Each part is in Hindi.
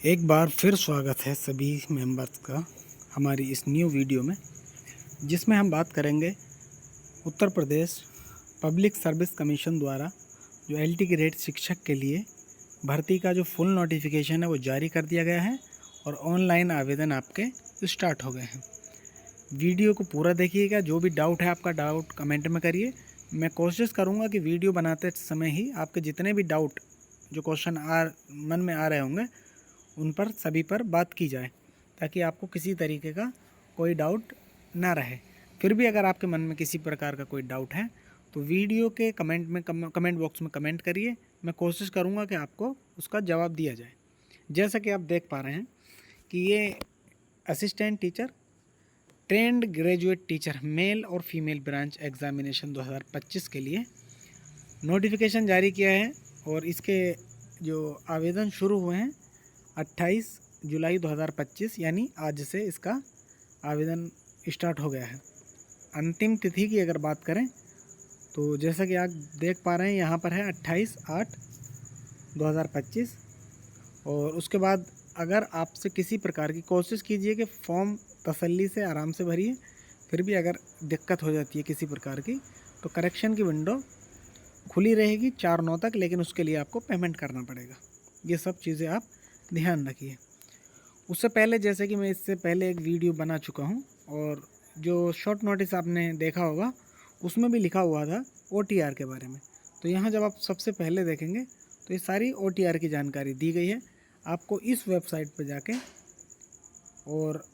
एक बार फिर स्वागत है सभी मेंबर्स का हमारी इस न्यू वीडियो में, जिसमें हम बात करेंगे Uttar Pradesh public service commission द्वारा जो एलटी ग्रेड शिक्षक के लिए भर्ती का जो फुल नोटिफिकेशन है वो जारी कर दिया गया है और ऑनलाइन आवेदन आपके स्टार्ट हो गए हैं। वीडियो को पूरा देखिएगा। जो भी डाउट है आपका डाउट कमेंट में करिए। मैं कोशिश करूँगा कि वीडियो बनाते समय ही आपके जितने भी डाउट जो क्वेश्चन मन में आ रहे होंगे उन पर सभी पर बात की जाए, ताकि आपको किसी तरीके का कोई डाउट ना रहे। फिर भी अगर आपके मन में किसी प्रकार का कोई डाउट है तो वीडियो के कमेंट बॉक्स में कमेंट करिए। मैं कोशिश करूंगा कि आपको उसका जवाब दिया जाए। जैसा कि आप देख पा रहे हैं कि ये assistant teacher trained graduate teacher mail और फीमेल ब्रांच एग्जामिनेशन 2025 के लिए नोटिफिकेशन जारी किया है और इसके जो आवेदन शुरू हुए हैं 28 जुलाई 2025 यानी आज से इसका आवेदन स्टार्ट हो गया है। अंतिम तिथि की अगर बात करें तो जैसा कि आप देख पा रहे हैं यहाँ पर है 28/8/2025। और उसके बाद अगर आपसे किसी प्रकार की कोशिश कीजिए कि फॉर्म तसल्ली से आराम से भरिए। फिर भी अगर दिक्कत हो जाती है किसी प्रकार की तो करेक्शन की विंडो खुली रहेगी 4/9 तक, लेकिन उसके लिए आपको पेमेंट करना पड़ेगा। ये सब चीज़ें आप ध्यान रखिए। उससे पहले जैसे कि मैं इससे पहले एक वीडियो बना चुका हूँ और जो शॉर्ट नोटिस आपने देखा होगा उसमें भी लिखा हुआ था OTR के बारे में। तो यहाँ जब आप सबसे पहले देखेंगे तो ये सारी OTR की जानकारी दी गई है। आपको इस वेबसाइट पर जाके और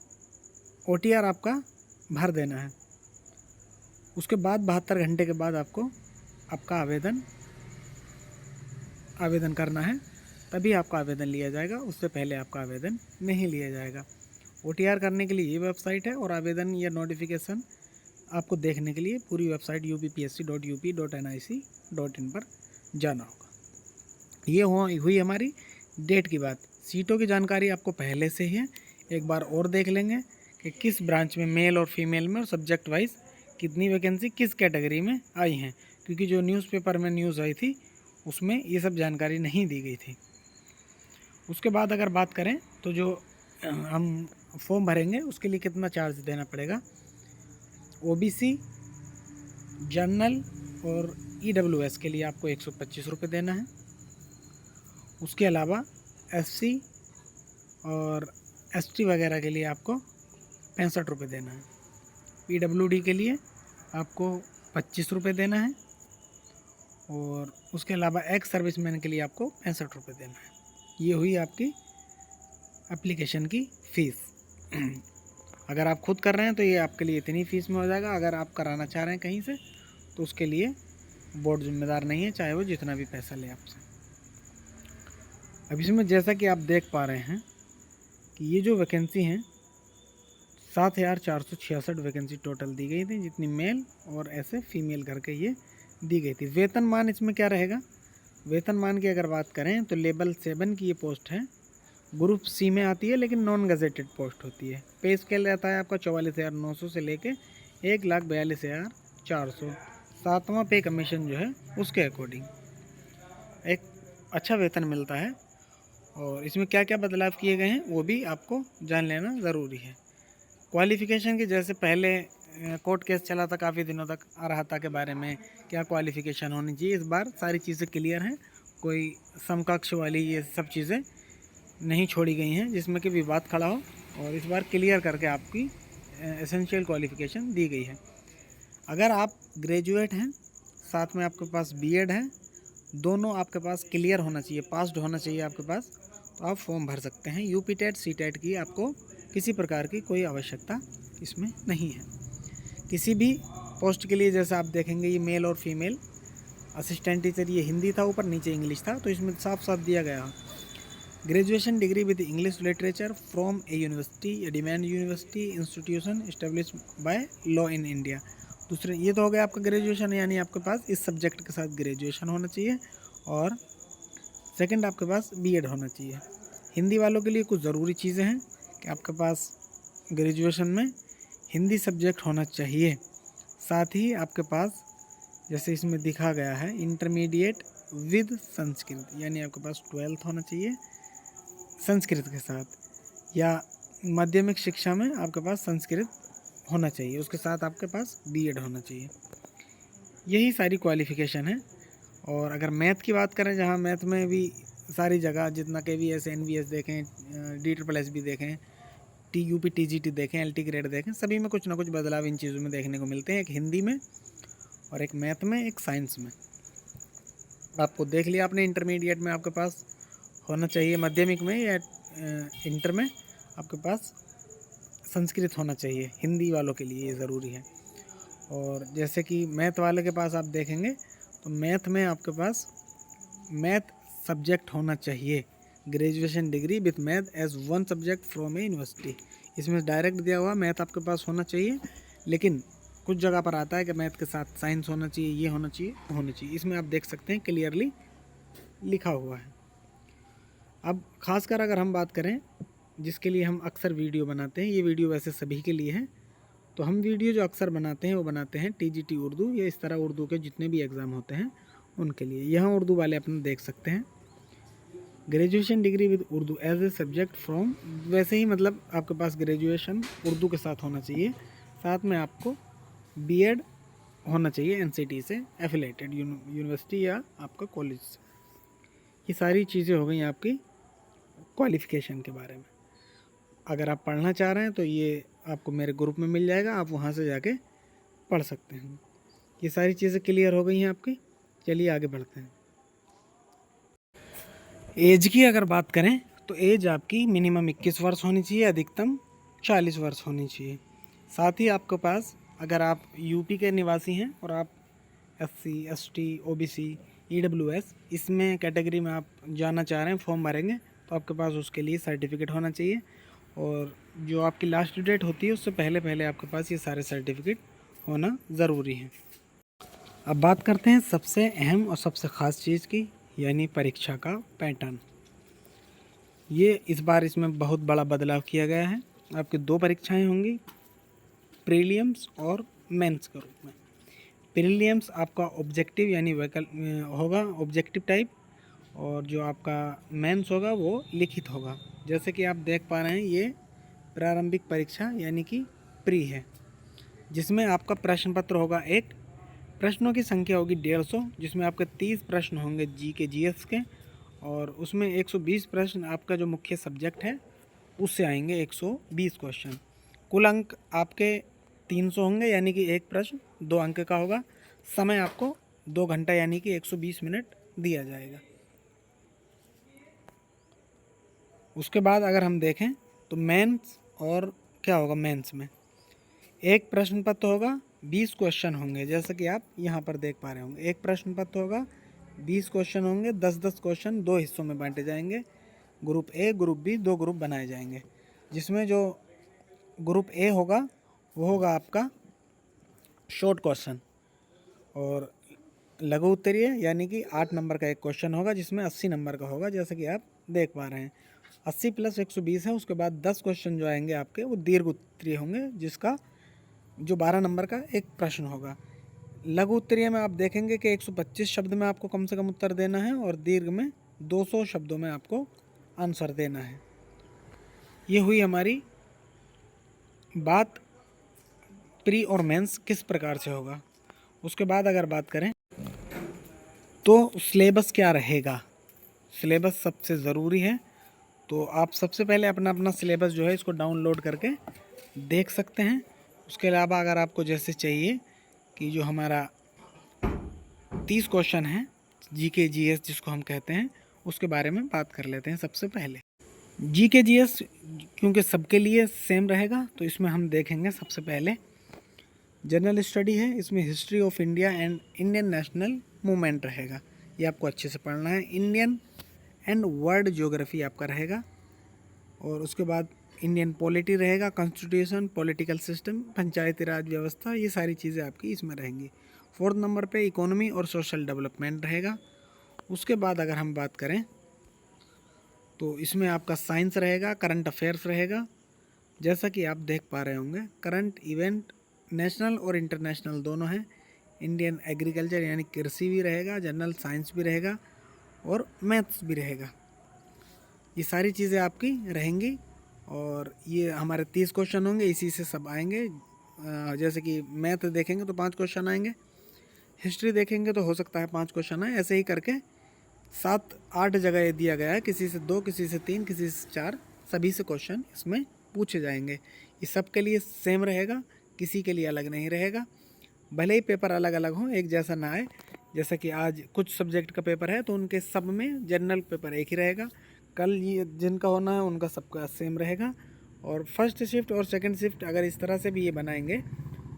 OTR आपका भर देना है। उसके बाद 72 घंटे के बाद आपको आपका आवेदन करना है, तभी आपका आवेदन लिया जाएगा। उससे पहले आपका आवेदन नहीं लिया जाएगा। OTR करने के लिए ये वेबसाइट है और आवेदन या नोटिफिकेशन आपको देखने के लिए पूरी वेबसाइट upsc.up.nic.in पर जाना होगा। ये हुई हमारी डेट की बात। सीटों की जानकारी आपको पहले से ही है। एक बार और देख लेंगे कि किस ब्रांच में मेल और फीमेल में और सब्जेक्ट वाइज कितनी वैकेंसी किस कैटेगरी में आई हैं, क्योंकि जो न्यूज़पेपर में न्यूज़ आई थी उसमें ये सब जानकारी नहीं दी गई थी। उसके बाद अगर बात करें तो जो हम फॉर्म भरेंगे उसके लिए कितना चार्ज देना पड़ेगा। OBC, जनरल और EWS के लिए आपको 125 रुपये देना है। उसके अलावा SC और ST वगैरह के लिए आपको 65 रुपये देना है। PWD के लिए आपको 25 रुपये देना है और उसके अलावा एक्स सर्विसमैन के लिए आपको 65 रुपये देना है। ये हुई आपकी एप्लीकेशन की फ़ीस। अगर आप खुद कर रहे हैं तो ये आपके लिए इतनी फ़ीस में हो जाएगा। अगर आप कराना चाह रहे हैं कहीं से तो उसके लिए बोर्ड जिम्मेदार नहीं है, चाहे वो जितना भी पैसा ले आपसे। अब इसमें जैसा कि आप देख पा रहे हैं कि ये जो वैकेंसी हैं 7,466 वैकेंसी टोटल दी गई थी, जितनी मेल और ऐसे फीमेल करके ये दी गई थी। वेतनमान इसमें क्या रहेगा, वेतनमान की अगर बात करें तो लेवल 7 की ये पोस्ट है। ग्रुप C में आती है लेकिन नॉन गजेटेड पोस्ट होती है। पे स्केल रहता है आपका 44,900 से लेके 1,42,400। 7वां पे कमीशन जो है उसके अकॉर्डिंग एक अच्छा वेतन मिलता है। और इसमें क्या क्या बदलाव किए गए हैं वो भी आपको जान लेना ज़रूरी है। क्वालिफ़िकेशन की जैसे पहले कोर्ट केस चला था, काफ़ी दिनों तक आ रहा था के बारे में क्या क्वालिफ़िकेशन होनी चाहिए, इस बार सारी चीज़ें क्लियर हैं। कोई समकक्ष वाली ये सब चीज़ें नहीं छोड़ी गई हैं जिसमें कि विवाद खड़ा हो, और इस बार क्लियर करके आपकी एसेंशियल क्वालिफ़िकेशन दी गई है। अगर आप ग्रेजुएट हैं, साथ में आपके पास BEd है, दोनों आपके पास क्लियर होना चाहिए, पास्ड होना चाहिए आपके पास, तो आप फॉर्म भर सकते हैं। UP-TET CTET की आपको किसी प्रकार की कोई आवश्यकता इसमें नहीं है। किसी भी पोस्ट के लिए जैसा आप देखेंगे ये मेल और फीमेल असिस्टेंट टीचर, ये हिंदी था, ऊपर नीचे इंग्लिश था, तो इसमें साफ साफ दिया गया graduation degree with English literature from a university या deemed university institution establish by law in India. दूसरे ये तो हो गया आपका ग्रेजुएशन, यानी आपके पास इस सब्जेक्ट के साथ ग्रेजुएशन होना चाहिए, और सेकंड आपके पास BEd होना चाहिए। हिंदी वालों के लिए कुछ ज़रूरी चीज़ें हैं कि आपके पास ग्रेजुएशन में हिंदी सब्जेक्ट होना चाहिए। साथ ही आपके पास जैसे इसमें दिखा गया है इंटरमीडिएट विद संस्कृत, यानी आपके पास 12th होना चाहिए। संस्कृत के साथ, या माध्यमिक शिक्षा में आपके पास संस्कृत होना चाहिए, उसके साथ आपके पास बीएड होना चाहिए। यही सारी क्वालिफ़िकेशन है। और अगर मैथ की बात करें, जहाँ मैथ में भी सारी जगह जितना KVS NVS देखें, DSSS भी देखें, TUP TGT देखें, LT ग्रेड देखें, सभी में कुछ ना कुछ बदलाव इन चीज़ों में देखने को मिलते हैं, एक हिंदी में और एक मैथ में, एक साइंस में। आपको देख लिया आपने, इंटरमीडिएट में आपके पास होना चाहिए, माध्यमिक में या इंटर में आपके पास संस्कृत होना चाहिए, हिंदी वालों के लिए ये ज़रूरी है। और जैसे कि मैथ वाले के पास आप देखेंगे तो मैथ में आपके पास मैथ सब्जेक्ट होना चाहिए, graduation degree with math as one subject from a university. इसमें डायरेक्ट दिया हुआ मैथ आपके पास होना चाहिए, लेकिन कुछ जगह पर आता है कि मैथ के साथ साइंस होना चाहिए, ये होना चाहिए, होना चाहिए। इसमें आप देख सकते हैं क्लियरली लिखा हुआ है। अब खासकर अगर हम बात करें, जिसके लिए हम अक्सर वीडियो बनाते हैं, ये वीडियो वैसे सभी के लिए है, तो हम वीडियो जो अक्सर बनाते हैं वो बनाते हैं TGT उर्दू या इस तरह उर्दू के जितने भी एग्ज़ाम होते हैं उनके लिए। यहाँ उर्दू वाले अपना देख सकते हैं, graduation degree with Urdu as a subject from, वैसे ही मतलब आपके पास ग्रेजुएशन उर्दू के साथ होना चाहिए, साथ में आपको बीएड होना चाहिए NCT से एफिलेटेड यूनिवर्सिटी या आपका कॉलेज से। ये सारी चीज़ें हो गई आपकी क्वालिफ़िकेशन के बारे में। अगर आप पढ़ना चाह रहे हैं तो ये आपको मेरे ग्रुप में मिल जाएगा, आप वहाँ से जाके पढ़ सकते हैं। ये सारी चीज़ें क्लियर हो गई हैं आपकी। चलिए आगे बढ़ते हैं। एज की अगर बात करें तो एज आपकी मिनिमम 21 वर्ष होनी चाहिए, अधिकतम 40 वर्ष होनी चाहिए। साथ ही आपके पास, अगर आप यूपी के निवासी हैं और आप SC ST OBC EWS इसमें कैटेगरी में आप जाना चाह रहे हैं, फॉर्म भरेंगे, तो आपके पास उसके लिए सर्टिफिकेट होना चाहिए। और जो आपकी लास्ट डेट होती है उससे पहले पहले आपके पास ये सारे सर्टिफिकेट होना ज़रूरी है। अब बात करते हैं सबसे अहम और सबसे ख़ास चीज़ की, यानी परीक्षा का पैटर्न। ये इस बार इसमें बहुत बड़ा बदलाव किया गया है। आपकी 2 परीक्षाएं होंगी, प्रीलिम्स और मेंस के रूप में। प्रीलिम्स आपका ऑब्जेक्टिव यानी होगा ऑब्जेक्टिव टाइप, और जो आपका मेंस होगा वो लिखित होगा। जैसे कि आप देख पा रहे हैं, ये प्रारंभिक परीक्षा यानी कि प्री है, जिसमें आपका प्रश्न पत्र होगा एक, प्रश्नों की संख्या होगी 150, जिसमें आपके 30 प्रश्न होंगे GK GS के, और उसमें 120 प्रश्न आपका जो मुख्य सब्जेक्ट है उससे आएंगे 120 क्वेश्चन। कुल अंक आपके 300 होंगे, यानी कि एक प्रश्न 2 अंक का होगा। समय आपको 2 घंटा यानी कि 120 मिनट दिया जाएगा। उसके बाद अगर हम देखें तो मेंस, और क्या होगा मेंस में, एक प्रश्न पत्र होगा, 20 क्वेश्चन होंगे, जैसे कि आप यहाँ पर देख पा रहे होंगे। एक प्रश्न पत्र होगा, 20 क्वेश्चन होंगे, 10-10 क्वेश्चन 2 हिस्सों में बांटे जाएंगे, group A group B 2 group बनाए जाएंगे, जिसमें जो ग्रुप A होगा वो होगा आपका शॉर्ट क्वेश्चन और लघु उत्तरीय, यानी कि 8 नंबर का एक क्वेश्चन होगा, जिसमें 80 नंबर का होगा, जैसे कि आप देख पा रहे हैं। 80 + 120 है। उसके बाद 10 क्वेश्चन जो आएंगे आपके वो दीर्घ उत्तरीय होंगे, जिसका जो 12 नंबर का एक प्रश्न होगा। लघु उत्तरीय में आप देखेंगे कि 125 शब्द में आपको कम से कम उत्तर देना है, और दीर्घ में 200 शब्दों में आपको आंसर देना है। ये हुई हमारी बात प्री और मेंस किस प्रकार से होगा। उसके बाद अगर बात करें तो सिलेबस क्या रहेगा। सिलेबस सबसे ज़रूरी है, तो आप सबसे पहले अपना अपना सिलेबस जो है इसको डाउनलोड करके देख सकते हैं। उसके अलावा अगर आपको जैसे चाहिए कि जो हमारा 30 क्वेश्चन है GK GS जिसको हम कहते हैं, उसके बारे में बात कर लेते हैं। सबसे पहले GK GS क्योंकि सबके लिए सेम रहेगा, तो इसमें हम देखेंगे सबसे पहले जनरल स्टडी है। इसमें history of India and Indian national movement रहेगा, ये आपको अच्छे से पढ़ना है। इंडियन एंड वर्ल्ड ज्योग्राफी आपका रहेगा, और उसके बाद इंडियन पॉलिटी रहेगा, कॉन्स्टिट्यूशन, पॉलिटिकल सिस्टम, पंचायती राज व्यवस्था, ये सारी चीज़ें आपकी इसमें रहेंगी। 4th नंबर पे इकोनॉमी और सोशल डेवलपमेंट रहेगा। उसके बाद अगर हम बात करें तो इसमें आपका साइंस रहेगा, करंट अफेयर्स रहेगा। जैसा कि आप देख पा रहे होंगे, करंट इवेंट नेशनल और इंटरनेशनल दोनों हैं। इंडियन एग्रीकल्चर यानी कृषि भी रहेगा, जनरल साइंस भी रहेगा, और मैथ्स भी रहेगा। ये सारी चीज़ें आपकी रहेंगी और ये हमारे 30 क्वेश्चन होंगे, इसी से सब आएंगे। जैसे कि मैथ देखेंगे तो 5 क्वेश्चन आएंगे, हिस्ट्री देखेंगे तो हो सकता है 5 क्वेश्चन आए, ऐसे ही करके 7-8 जगह ये दिया गया है, किसी से 2, किसी से 3, किसी से 4, सभी से क्वेश्चन इसमें पूछे जाएंगे। ये सब के लिए सेम रहेगा, किसी के लिए अलग नहीं रहेगा। भले ही पेपर अलग अलग हो, एक जैसा ना आए। जैसा कि आज कुछ सब्जेक्ट का पेपर है तो उनके सब में जनरल पेपर एक ही रहेगा, कल ये जिनका होना है उनका सबका सेम रहेगा। और फर्स्ट शिफ्ट और सेकंड शिफ्ट अगर इस तरह से भी ये बनाएंगे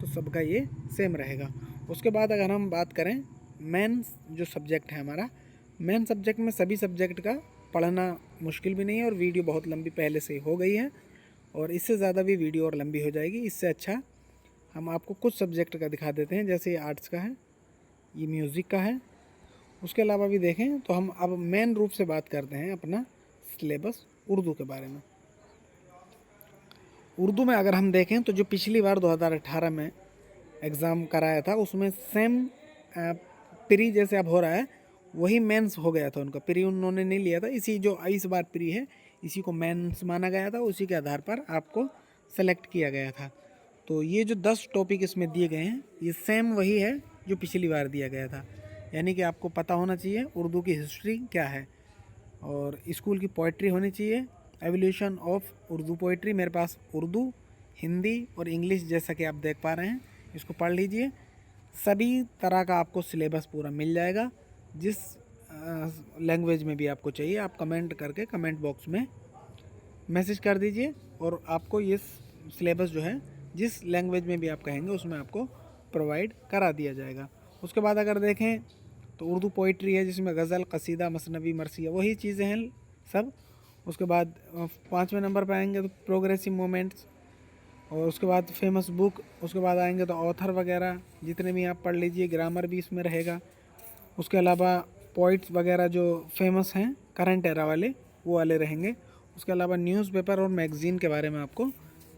तो सबका ये सेम रहेगा। उसके बाद अगर हम बात करें मेन जो सब्जेक्ट है हमारा, मेन सब्जेक्ट में सभी सब्जेक्ट का पढ़ना मुश्किल भी नहीं है और वीडियो बहुत लंबी पहले से ही हो गई है और इससे ज़्यादा भी वीडियो और लंबी हो जाएगी। इससे अच्छा हम आपको कुछ सब्जेक्ट का दिखा देते हैं, जैसे ये आर्ट्स का है, ये म्यूज़िक का है। उसके अलावा भी देखें तो हम अब मेन रूप से बात करते हैं अपना सिलेबस उर्दू के बारे में। उर्दू में अगर हम देखें तो जो पिछली बार 2018 में एग्ज़ाम कराया था उसमें सेम प्री जैसे अब हो रहा है वही मेंस हो गया था उनका। प्री उन्होंने नहीं लिया था, इसी जो इस बार प्री है इसी को मेंस माना गया था, उसी के आधार पर आपको सेलेक्ट किया गया था। तो ये जो 10 टॉपिक इसमें दिए गए हैं ये सेम वही है जो पिछली बार दिया गया था। यानी कि आपको पता होना चाहिए उर्दू की हिस्ट्री क्या है और स्कूल की पोइट्री होनी चाहिए, एवोल्यूशन ऑफ उर्दू पोइट्री। मेरे पास उर्दू, हिंदी और इंग्लिश जैसा कि आप देख पा रहे हैं, इसको पढ़ लीजिए। सभी तरह का आपको सिलेबस पूरा मिल जाएगा, जिस लैंग्वेज में भी आपको चाहिए आप कमेंट करके कमेंट बॉक्स में मैसेज कर दीजिए और आपको ये सिलेबस जो है जिस लैंग्वेज में भी आप कहेंगे उसमें आपको प्रोवाइड करा दिया जाएगा। उसके बाद अगर देखें तो उर्दू पोइट्री है जिसमें गज़ल, कसीदा, मसनवी, मरसिया वही चीज़ें हैं सब। उसके बाद 5वें नंबर पर आएंगे तो प्रोग्रेसिव मोमेंट्स और उसके बाद फेमस बुक। उसके बाद आएंगे तो ऑथर वगैरह जितने भी आप पढ़ लीजिए, ग्रामर भी इसमें रहेगा। उसके अलावा पोइट्स वगैरह जो फेमस हैं करंट एरा वाले वो वाले रहेंगे। उसके अलावा न्यूज़पेपर और मैगज़ीन के बारे में आपको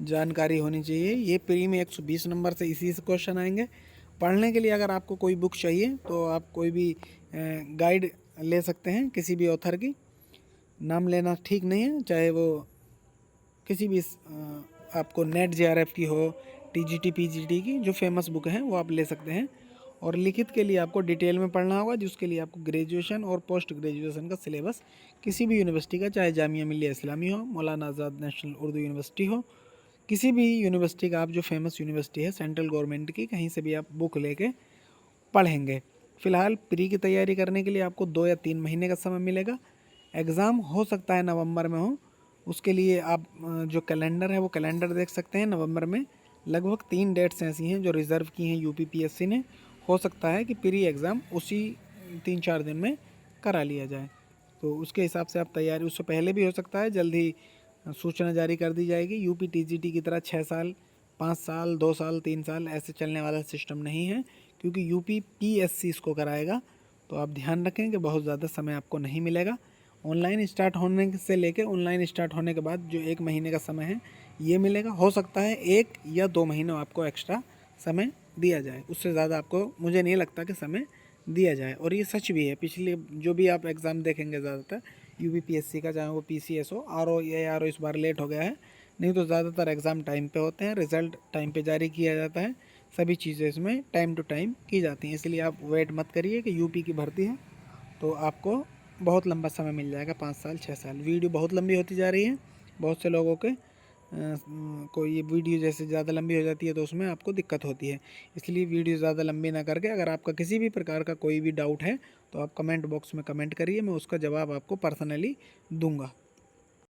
जानकारी होनी चाहिए। ये प्री में 120 नंबर से इसी से क्वेश्चन आएंगे। पढ़ने के लिए अगर आपको कोई बुक चाहिए तो आप कोई भी गाइड ले सकते हैं किसी भी ऑथर की। नाम लेना ठीक नहीं है, चाहे वो किसी भी आपको नेट जेआरएफ की हो, टीजीटी पीजीटी की जो फेमस बुक हैं वो आप ले सकते हैं। और लिखित के लिए आपको डिटेल में पढ़ना होगा, जिसके लिए आपको ग्रेजुएशन और पोस्ट ग्रेजुएशन का सिलेबस किसी भी यूनिवर्सिटी का, चाहे जामिया मिल्लिया इस्लामी हो, मौलाना आज़ाद नेशनल उर्दू यूनिवर्सिटी हो, किसी भी यूनिवर्सिटी का आप जो फेमस यूनिवर्सिटी है सेंट्रल गवर्नमेंट की, कहीं से भी आप बुक लेके पढ़ेंगे। फ़िलहाल प्री की तैयारी करने के लिए आपको 2 या 3 महीने का समय मिलेगा। एग्ज़ाम हो सकता है नवंबर में हो, उसके लिए आप जो कैलेंडर है वो कैलेंडर देख सकते हैं। नवंबर में लगभग 3 डेट्स ऐसी हैं जो रिज़र्व की हैं यूपीपीएससी ने। हो सकता है कि प्री एग्ज़ाम उसी 3-4 दिन में करा लिया जाए, तो उसके हिसाब से आप तैयारी, उससे पहले भी हो सकता है, जल्द ही सूचना जारी कर दी जाएगी। यूपी टीजीटी की तरह 6 साल, 5 साल, 2 साल, 3 साल ऐसे चलने वाला सिस्टम नहीं है, क्योंकि यूपी पीएससी इसको कराएगा। तो आप ध्यान रखें कि बहुत ज़्यादा समय आपको नहीं मिलेगा। ऑनलाइन स्टार्ट होने से लेकर ऑनलाइन स्टार्ट होने के बाद जो 1 महीने का समय है ये मिलेगा। हो सकता है 1 या 2 महीने आपको एक्स्ट्रा समय दिया जाए, उससे ज़्यादा आपको मुझे नहीं लगता कि समय दिया जाए। और ये सच भी है, पिछले जो भी आप एग्ज़ाम देखेंगे ज़्यादातर यूपीपीएससी का, चाहे वो पीसीएस हो, आरओ या आरओ इस बार लेट हो गया है, नहीं तो ज़्यादातर एग्ज़ाम टाइम पे होते हैं, रिज़ल्ट टाइम पे जारी किया जाता है, सभी चीज़ें इसमें टाइम टू टाइम की जाती हैं। इसलिए आप वेट मत करिए कि यूपी की भर्ती है तो आपको बहुत लंबा समय मिल जाएगा, 5 साल 6 साल। वीडियो बहुत लंबी होती जा रही है, बहुत से लोगों के को ये वीडियो जैसे ज़्यादा लंबी हो जाती है तो उसमें आपको दिक्कत होती है। इसलिए वीडियो ज़्यादा लंबी ना करके, अगर आपका किसी भी प्रकार का कोई भी डाउट है तो आप कमेंट बॉक्स में कमेंट करिए, मैं उसका जवाब आपको पर्सनली दूंगा।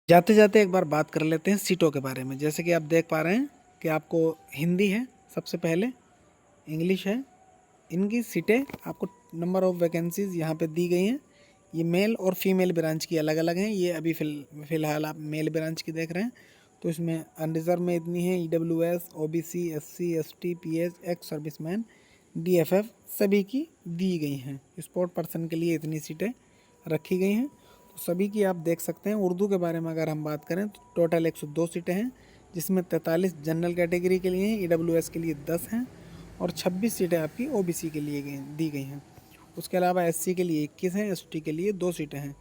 जाते जाते एक बार बात कर लेते हैं सीटों के बारे में। जैसे कि आप देख पा रहे हैं कि आपको हिंदी है सबसे पहले, इंग्लिश है, इनकी सीटें आपको नंबर ऑफ़ वैकेंसीज़ यहाँ पे दी गई हैं। ये मेल और फीमेल ब्रांच की अलग अलग हैं। ये अभी फ़िलहाल आप मेल ब्रांच की देख रहे हैं, तो इसमें अनरिजर्व में इतनी है, EWS, OBC, SC, ST, PH, ex serviceman, DFF सभी की दी गई हैं। स्पोर्ट पर्सन के लिए इतनी सीटें रखी गई हैं, तो सभी की आप देख सकते हैं। उर्दू के बारे में अगर हम बात करें तो टोटल 102 सीटें हैं, जिसमें 43 जनरल कैटेगरी के लिए हैं, ईडब्ल्यूएस के लिए 10 हैं और 26 सीटें आपकी ओबीसी के लिए दी गई हैं। उसके अलावा एससी के लिए 21 हैं, एसटी के लिए 2 सीटें हैं।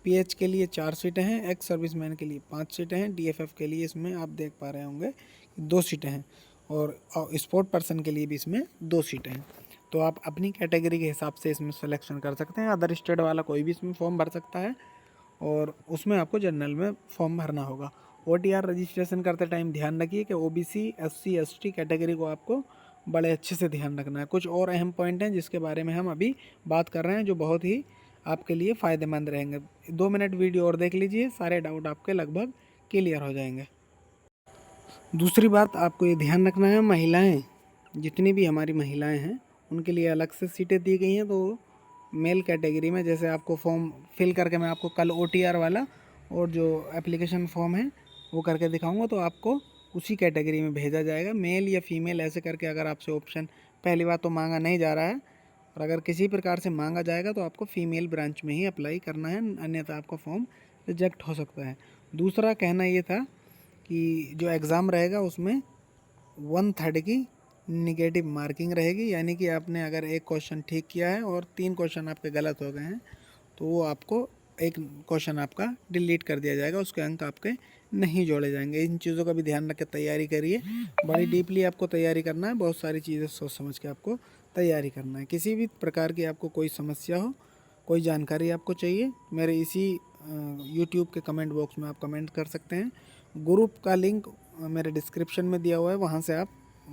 पीएच के लिए 4 सीटें हैं, एक्स सर्विसमैन के लिए 5 सीटें हैं, डीएफएफ के लिए इसमें आप देख पा रहे होंगे 2 सीटें हैं और स्पोर्ट पर्सन के लिए भी इसमें 2 सीटें हैं। तो आप अपनी कैटेगरी के हिसाब से इसमें सिलेक्शन कर सकते हैं। अदर स्टेट वाला कोई भी इसमें फॉर्म भर सकता है और उसमें आपको जनरल में फॉर्म भरना होगा। OTR रजिस्ट्रेशन करते टाइम ध्यान रखिए कि OBC SC ST कैटेगरी को आपको बड़े अच्छे से ध्यान रखना है। कुछ और अहम पॉइंट हैं जिसके बारे में हम अभी बात कर रहे हैं जो बहुत ही आपके लिए फ़ायदेमंद रहेंगे। 2 मिनट वीडियो और देख लीजिए, सारे डाउट आपके लगभग क्लियर हो जाएंगे। दूसरी बात आपको ये ध्यान रखना है, महिलाएं, जितनी भी हमारी महिलाएं हैं उनके लिए अलग से सीटें दी गई हैं। तो मेल कैटेगरी में जैसे आपको फॉर्म फिल करके मैं आपको कल OTR वाला और जो एप्लीकेशन फॉर्म है वो करके दिखाऊंगा, तो आपको उसी कैटेगरी में भेजा जाएगा। मेल या फीमेल ऐसे करके अगर आपसे ऑप्शन पहली बात तो मांगा नहीं जा रहा है, और अगर किसी प्रकार से मांगा जाएगा तो आपको फीमेल ब्रांच में ही अप्लाई करना है, अन्यथा आपका फॉर्म रिजेक्ट हो सकता है। दूसरा कहना ये था कि जो एग्ज़ाम रहेगा उसमें 1/3 की निगेटिव मार्किंग रहेगी, यानी कि आपने अगर एक क्वेश्चन ठीक किया है और 3 क्वेश्चन आपके गलत हो गए हैं तो वो आपको एक क्वेश्चन आपका डिलीट कर दिया जाएगा, उसके अंक आपके नहीं जोड़े जाएंगे। इन चीज़ों का भी ध्यान रख के तैयारी करिए। बड़ी डीपली आपको तैयारी करना है, बहुत सारी चीज़ें सोच समझ के आपको तैयारी करना है। किसी भी प्रकार की आपको कोई समस्या हो, कोई जानकारी आपको चाहिए, मेरे इसी यूट्यूब के कमेंट बॉक्स में आप कमेंट कर सकते हैं। ग्रुप का लिंक मेरे डिस्क्रिप्शन में दिया हुआ है, वहाँ से आप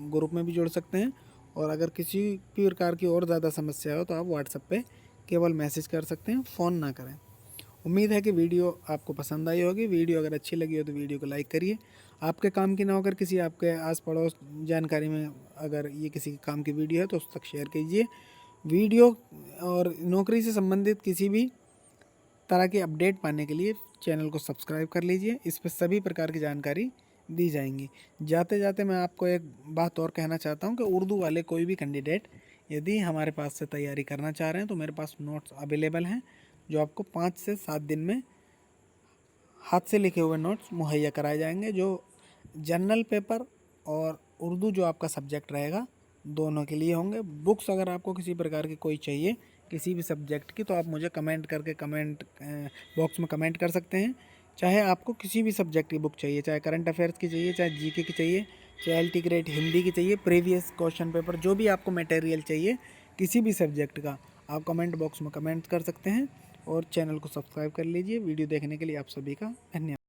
ग्रुप में भी जुड़ सकते हैं। और अगर किसी भी प्रकार की और ज़्यादा समस्या हो तो आप व्हाट्सएप पे केवल मैसेज कर सकते हैं, फ़ोन ना करें। उम्मीद है कि वीडियो आपको पसंद आई होगी। वीडियो अगर अच्छी लगी हो तो वीडियो को लाइक करिए। आपके काम की ना होकर किसी आपके आस पड़ोस जानकारी में अगर ये किसी के काम की वीडियो है तो उस तक शेयर कीजिए। वीडियो और नौकरी से संबंधित किसी भी तरह की अपडेट पाने के लिए चैनल को सब्सक्राइब कर लीजिए, इस पर सभी प्रकार की जानकारी दी जाएंगी। जाते जाते मैं आपको एक बात और कहना चाहता हूं कि उर्दू वाले कोई भी कैंडिडेट यदि हमारे पास से तैयारी करना चाह रहे हैं तो मेरे पास नोट्स अवेलेबल हैं, जो आपको 5 से 7 दिन में हाथ से लिखे हुए नोट्स मुहैया कराए जाएंगे, जो जनरल पेपर और उर्दू जो आपका सब्जेक्ट रहेगा दोनों के लिए होंगे। बुक्स अगर आपको किसी प्रकार की कोई चाहिए किसी भी सब्जेक्ट की तो आप मुझे कमेंट करके कमेंट बॉक्स में कमेंट कर सकते हैं। चाहे आपको किसी भी सब्जेक्ट की बुक चाहिए, चाहे करंट अफेयर्स की चाहिए, चाहे जीके की चाहिए, चाहे LT ग्रेड हिंदी की चाहिए, प्रीवियस क्वेश्चन पेपर, जो भी आपको मटेरियल चाहिए किसी भी सब्जेक्ट का, आप कमेंट बॉक्स में कमेंट कर सकते हैं। और चैनल को सब्सक्राइब कर लीजिए। वीडियो देखने के लिए आप सभी का धन्यवाद।